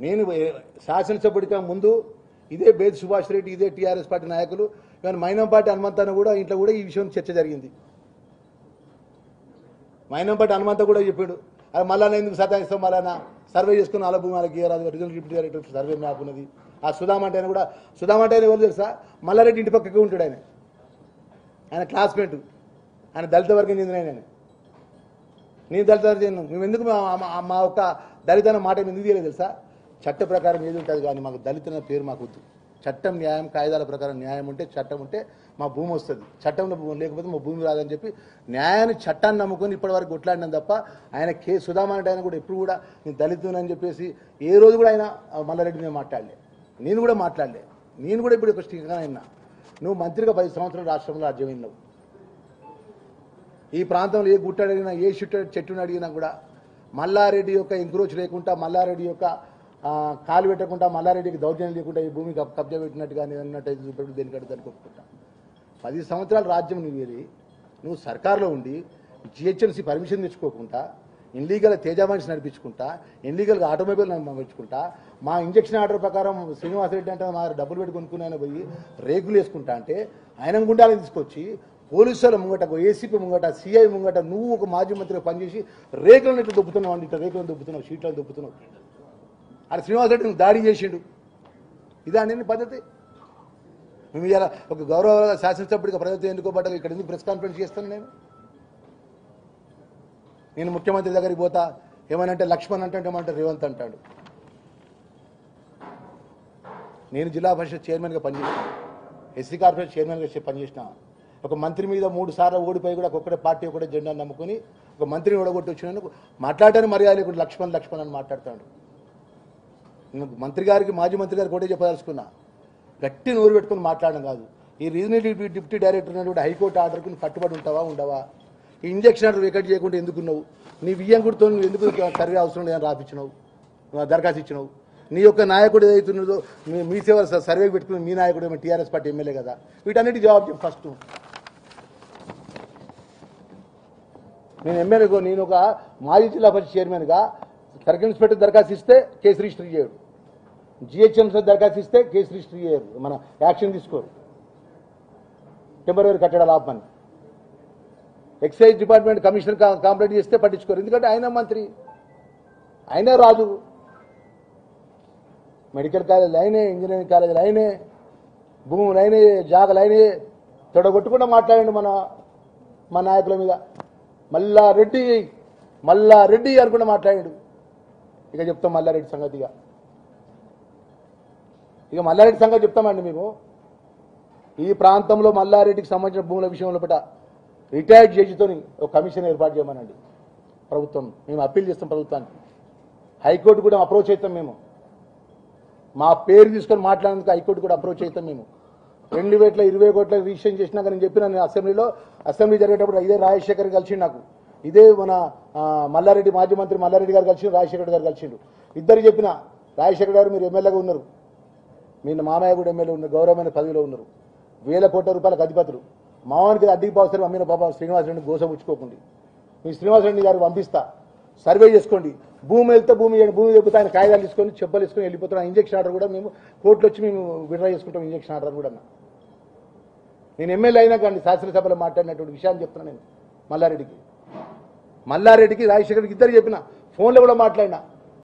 నేను శాసనసభ్యుడిగా ముందు ఇదే బేద్ సుభాష్ రెడ్డి, ఇదే టీఆర్ఎస్ పార్టీ నాయకులు, కానీ మైనంపాటి హనుమంతన్న కూడా ఇంట్లో కూడా ఈ విషయం చర్చ జరిగింది. మైనంపాటి హనుమంత కూడా చెప్పాడు, అది మళ్ళా ఎందుకు సతాయిస్తాం, మళ్ళా సర్వే చేసుకుని అలా భూమి వాళ్ళకి regional deputy director survey map ఉన్నది. ఆ సుధామంటే ఆయన కూడా, సుధామంటే ఆయన ఎవరు తెలుసా, మల్లారెడ్డి ఇంటి పక్కకే ఉంటాడు. ఆయన క్లాస్మేట్, ఆయన దళిత వర్గం చెందిన ఆయన. నేను దళిత వర్గం, మేము ఎందుకు మా ఒక్క దళిత మాట ఎందుకు తీయలేదు తెలుసా? చట్ట ప్రకారం ఏది ఉంటుంది, కానీ మాకు దళిత పేరు మాకు వద్దు. చట్టం న్యాయం, కాయిదాల ప్రకారం న్యాయం ఉంటే, చట్టం ఉంటే మా భూమి వస్తుంది. చట్టంలో లేకపోతే మా భూమి రాదని చెప్పి న్యాయాన్ని, చట్టాన్ని నమ్ముకొని ఇప్పటివరకు కొట్లాడినాం తప్ప ఆయన సుధామానంటే ఆయన కూడా ఎప్పుడు కూడా నేను దళితునని చెప్పేసి ఏ రోజు కూడా ఆయన మల్లారెడ్డి నేను మాట్లాడలే. నేను కూడా మాట్లాడలే. నేను కూడా ఇప్పుడు ఒక స్టిక్గా అయినా, నువ్వు మంత్రిగా 10 సంవత్సరాలు రాష్ట్రంలో రాజ్యమైనావు. ఈ ప్రాంతంలో ఏ గుట్ట అడిగినా, ఏ చెట్టును అడిగినా కూడా మల్లారెడ్డి యొక్క ఎంక్రోచ్ లేకుండా, మల్లారెడ్డి యొక్క కాలు పెట్టకుండా, మల్లారెడ్డికి దౌర్జన్యం లేకుండా ఈ భూమి కబ్జా పెట్టినట్టు కానీ అన్నట్టు చూపెట్టు దేనికి అడుగుతాను కొట్టుకుంటా. 10 సంవత్సరాల రాజ్యం నువ్వు సర్కార్లో ఉండి జిహెచ్ఎంసీ పర్మిషన్ తెచ్చుకోకుండా, ఇన్లీగల్ తేజామాన్స్ నడిపించుకుంటా, ఇన్లీగల్గా ఆటోమొబైల్ నడిపించుకుంటా, మా ఇంజక్షన్ ఆర్డర్ ప్రకారం శ్రీనివాసరెడ్డి అంటే మా డబ్బులు పెట్టి కొనుక్కుని ఆయన పోయి రేకులు వేసుకుంటా అంటే ఆయన గుండాలను తీసుకొచ్చి పోలీసుల ముంగట, ఏసీపీ ముంగట, సిఐ ముంగట నువ్వు ఒక మాజీ మంత్రిగా పనిచేసి రేకులను ఇట్లా దొబ్బుతున్నావు అండి, ఇట్లా రేకులను దొబ్బుతున్నావు, షీట్లను దొబ్బుతున్నావు. అది శ్రీనివాసరెడ్డి నువ్వు దాడి చేసిండు. ఇదా నేను పద్ధతి? మేము ఇలా ఒక గౌరవ శాసనసభ్యుడిగా ప్రజలతో ఎన్నుకోబడ్డా ఇక్కడ ఎందుకు ప్రెస్ కాన్ఫరెన్స్ చేస్తాను? నేను ముఖ్యమంత్రి దగ్గరికి పోతా, ఏమనంటే లక్ష్మణ్ అంటే ఏమంటే రేవంత్ అంటాడు. నేను జిల్లా పరిషత్ చైర్మన్గా పనిచేసిన, ఎస్సీ కార్పొరేషన్ చైర్మన్గా పనిచేసిన, ఒక మంత్రి మీద 3 సార్లు ఓడిపోయి కూడా ఒక్కడే పార్టీ ఒకటే జెండా నమ్ముకొని ఒక మంత్రిని ఓడగొట్టి వచ్చినందుకు మాట్లాడడానికి మర్యాద లేకుండా లక్ష్మణ్ అని మాట్లాడతాడు. నేను మంత్రి గారికి, మాజీ మంత్రి గారికి ఒకటే చెప్పదలుచుకున్నా, గట్టి నోరు పెట్టుకుని మాట్లాడడం కాదు. ఈ రీజనల్ డిప్యూటీ డైరెక్టర్ కూడా హైకోర్టు ఆర్డర్కి కట్టుబడి ఉంటావా ఉండవా? ఈ ఇంజక్షన్ ఆర్డర్ వికెట్ చేయకుండా ఎందుకున్నావు? నీ వియ్యంకుడితో నువ్వు ఎందుకు సర్వే అవసరం లేదని రాపించినావు, దరఖాస్తు ఇచ్చినావు? నీ యొక్క నాయకుడు ఏదైతున్నదో మీ సేవ సర్వేకి పెట్టుకుని మీ నాయకుడు ఏమో టీఆర్ఎస్ పార్టీ ఎమ్మెల్యే కదా, వీటన్నిటి జవాబు చెప్పు ఫస్ట్. నేను ఎమ్మెల్యేగా, నేను ఒక మాజీ జిల్లా పరిషత్ చైర్మన్గా సర్కిల్ ఇన్స్పెక్టర్ దరఖాస్తు ఇస్తే కేసు రిజిస్టర్ చేయడు, జిహెచ్ఎంసీ దరఖాస్తు ఇస్తే కేసు రిజిస్టర్ చేయరు, మన యాక్షన్ తీసుకోరు, టెంపరరీ కట్టడాలు ఆపమని. ఎక్సైజ్ డిపార్ట్మెంట్ కమిషనర్ కంప్లైంట్ చేస్తే పట్టించుకోరు, ఎందుకంటే ఆయన మంత్రి, ఆయనే రాజు. మెడికల్ కాలేజీలు అయినే, ఇంజనీరింగ్ కాలేజీలు అయినే, భూములు అయినే, జాగలు అయినే, తొడగొట్టకుండా మాట్లాడండి మన నాయకుల మీద. మల్లారెడ్డి అనుకుంటే మాట్లాడాడు. ఇక చెప్తాం మల్లారెడ్డి సంగతిగా, ఇక మల్లారెడ్డి సంగతి చెప్తామండి. మేము ఈ ప్రాంతంలో మల్లారెడ్డికి సంబంధించిన భూముల విషయంలో పట రిటైర్డ్ జడ్జితో ఒక కమిషన్ ఏర్పాటు చేయమనండి ప్రభుత్వం. మేము అప్పీల్ చేస్తాం ప్రభుత్వానికి, హైకోర్టు కూడా అప్రోచ్ అవుతాం. మేము మా పేరు తీసుకొని మాట్లాడేందుకు హైకోర్టు కూడా అప్రోచ్ అవుతాం. మేము 2020 కోట్ల రిజిస్ట్రేషన్ చేసినా కానీ చెప్పిన నేను అసెంబ్లీ జరిగేటప్పుడు ఇదే రాజశేఖర్ కలిసిండు నాకు, ఇదే మన మల్లారెడ్డి మాజీ మంత్రి మల్లారెడ్డి గారు కలిసిండు, రాజశేఖర్ గారు కలిసిండు. ఇద్దరు చెప్పిన, రాజశేఖర్ గారు మీరు ఎమ్మెల్యేగా ఉన్నారు, మీ మామయ్య కూడా ఎమ్మెల్యే ఉన్నారు, గౌరవమైన పదవిలో ఉన్నారు, 1000 కోట్ల రూపాయలకు అధిపతులు, మావానికి అడ్డికి పోస్తారు అమ్మిన బాబా శ్రీనివాసరెడ్డిని గోసపుచ్చుకోకండి. మీ శ్రీనివాసరెడ్డి గారు పంపిస్తా, సర్వే చేసుకోండి, భూమి వెళ్తే భూమి చెబుతా ఆయన కాగితాలు తీసుకొని చెప్పలు తీసుకొని వెళ్ళిపోతున్నాం. ఇంజక్షన్ ఆర్డర్ కూడా మేము కోర్టులో వచ్చి మేము విడ్రా చేసుకుంటాం. ఇంజక్షన్ ఆర్డర్ కూడా నేను ఎమ్మెల్యే అయినా కానీ శాసనసభలో మాట్లాడినటువంటి విషయాన్ని చెప్తున్నాను. నేను మల్లారెడ్డికి రాజశేఖర్కి ఇద్దరు చెప్పిన, ఫోన్లో కూడా మాట్లాడినా,